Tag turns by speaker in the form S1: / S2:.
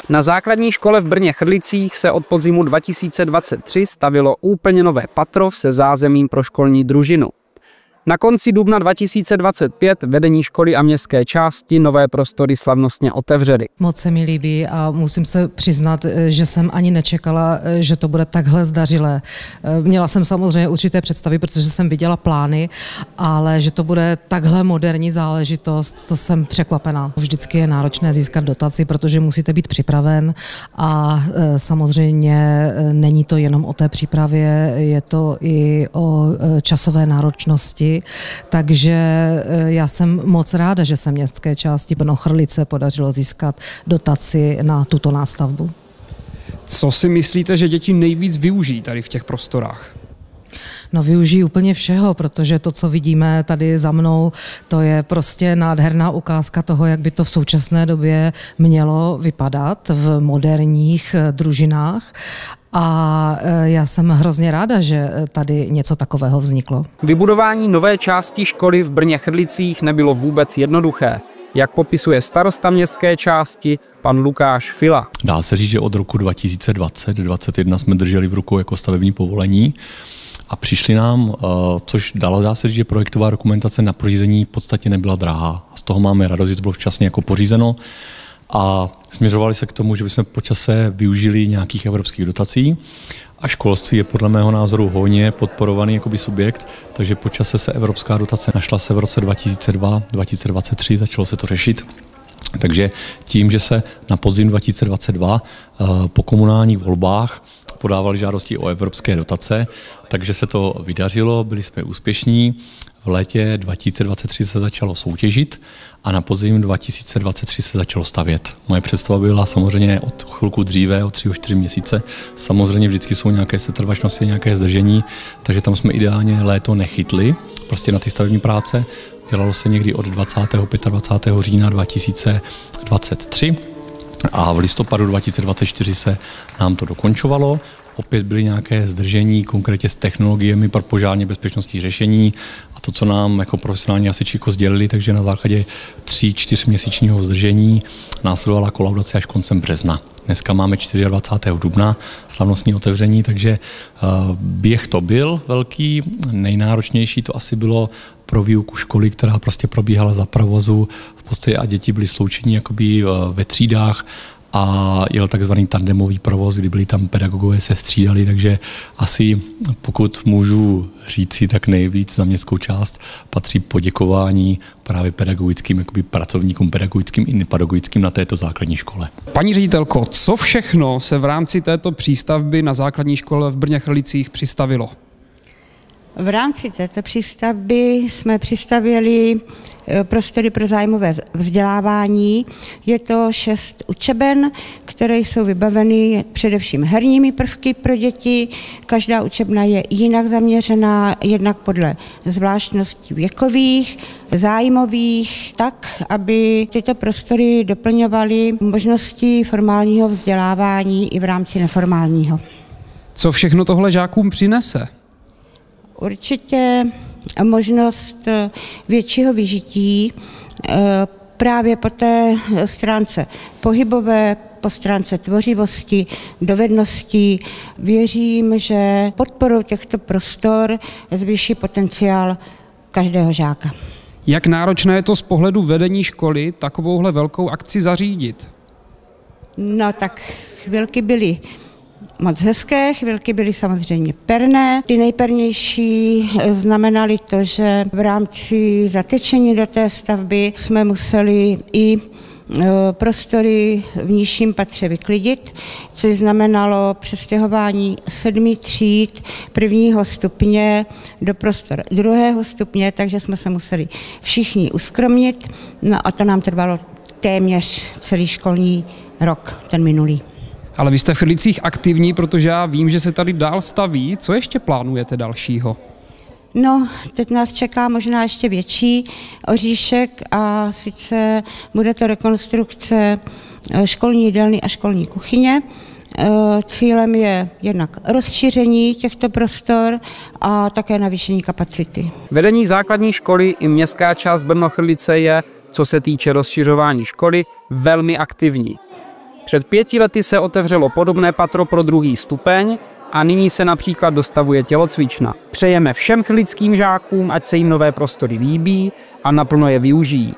S1: Na základní škole v Brně-Chrlicích se od podzimu 2023 stavilo úplně nové patro se zázemím pro školní družinu. Na konci dubna 2025 vedení školy a městské části nové prostory slavnostně otevřely.
S2: Moc se mi líbí a musím se přiznat, že jsem ani nečekala, že to bude takhle zdařilé. Měla jsem samozřejmě určité představy, protože jsem viděla plány, ale že to bude takhle moderní záležitost, to jsem překvapená. Vždycky je náročné získat dotaci, protože musíte být připraven a samozřejmě není to jenom o té přípravě, je to i o časové náročnosti. Takže já jsem moc ráda, že se městské části Brno-Chrlice podařilo získat dotaci na tuto nástavbu.
S1: Co si myslíte, že děti nejvíc využijí tady v těch prostorách?
S2: No, využijí úplně všeho, protože to, co vidíme tady za mnou, to je prostě nádherná ukázka toho, jak by to v současné době mělo vypadat v moderních družinách. A já jsem hrozně ráda, že tady něco takového vzniklo.
S1: Vybudování nové části školy v Brně-Chrlicích nebylo vůbec jednoduché. Jak popisuje starosta městské části, pan Lukáš Fila.
S3: Dá se říct, že od roku 2020-2021 jsme drželi v rukou jako stavební povolení a přišli nám, což dá se říct, že projektová dokumentace na pořízení v podstatě nebyla drahá. A z toho máme radost, že to bylo včasně jako pořízeno. A směřovali se k tomu, že bychom po čase využili nějakých evropských dotací a školství je podle mého názoru hodně podporovaný jakoby subjekt, takže po čase se evropská dotace našla se v roce 2002-2023, začalo se to řešit. Takže tím, že se na podzim 2022 po komunálních volbách podávali žádosti o evropské dotace, takže se to vydařilo, byli jsme úspěšní. V létě 2023 se začalo soutěžit a na podzim 2023 se začalo stavět. Moje představa byla samozřejmě od chvilku dříve, od 3-4 měsíce. Samozřejmě vždycky jsou nějaké setrvačnosti, nějaké zdržení, takže tam jsme ideálně léto nechytli, prostě na ty stavební práce. Dělalo se někdy od 25. října 2023 a v listopadu 2024 se nám to dokončovalo. Opět byly nějaké zdržení, konkrétně s technologiemi pro požárně bezpečnostní řešení a to, co nám jako profesionální hasiči sdělili, takže na základě 3-4 měsíčního zdržení následovala kolaudace až koncem března. Dneska máme 24. dubna, slavnostní otevření, takže běh to byl velký, nejnáročnější to asi bylo pro výuku školy, která prostě probíhala za provozu v podstatě a děti byly sloučení jakoby ve třídách a jel takzvaný tandemový provoz, kdy byli tam pedagogové se střídali, takže asi pokud můžu říci, tak nejvíc za městskou část patří poděkování právě pedagogickým pracovníkům, pedagogickým i nepedagogickým na této základní škole.
S1: Paní ředitelko, co všechno se v rámci této přístavby na základní škole v Brně-Chrlicích přistavilo?
S4: V rámci této přístavby jsme přistavili prostory pro zájmové vzdělávání. Je to 6 učeben, které jsou vybaveny především herními prvky pro děti. Každá učebna je jinak zaměřená, jednak podle zvláštností věkových, zájmových, tak, aby tyto prostory doplňovaly možnosti formálního vzdělávání i v rámci neformálního.
S1: Co všechno tohle žákům přinese?
S4: Určitě možnost většího vyžití právě po té stránce pohybové, po stránce tvořivosti, dovedností. Věřím, že podporou těchto prostor zvýší potenciál každého žáka.
S1: Jak náročné je to z pohledu vedení školy takovouhle velkou akci zařídit?
S4: No tak chvilky byly moc hezké, chvilky byly samozřejmě perné. Ty nejpernější znamenaly to, že v rámci zatečení do té stavby jsme museli i prostory v nižším patře vyklidit, což znamenalo přestěhování 7 tříd 1. stupně do prostor 2. stupně, takže jsme se museli všichni uskromnit, no a to nám trvalo téměř celý školní rok, ten minulý.
S1: Ale vy jste v Chrlicích aktivní, protože já vím, že se tady dál staví. Co ještě plánujete dalšího?
S4: No, teď nás čeká možná ještě větší oříšek a sice bude to rekonstrukce školní jídelny a školní kuchyně. Cílem je jednak rozšíření těchto prostor a také navýšení kapacity.
S1: Vedení základní školy i městská část Brno-Chrlice je, co se týče rozšiřování školy, velmi aktivní. Před 5 lety se otevřelo podobné patro pro 2. stupeň a nyní se například dostavuje tělocvična. Přejeme všem chrlickým žákům, ať se jim nové prostory líbí a naplno je využijí.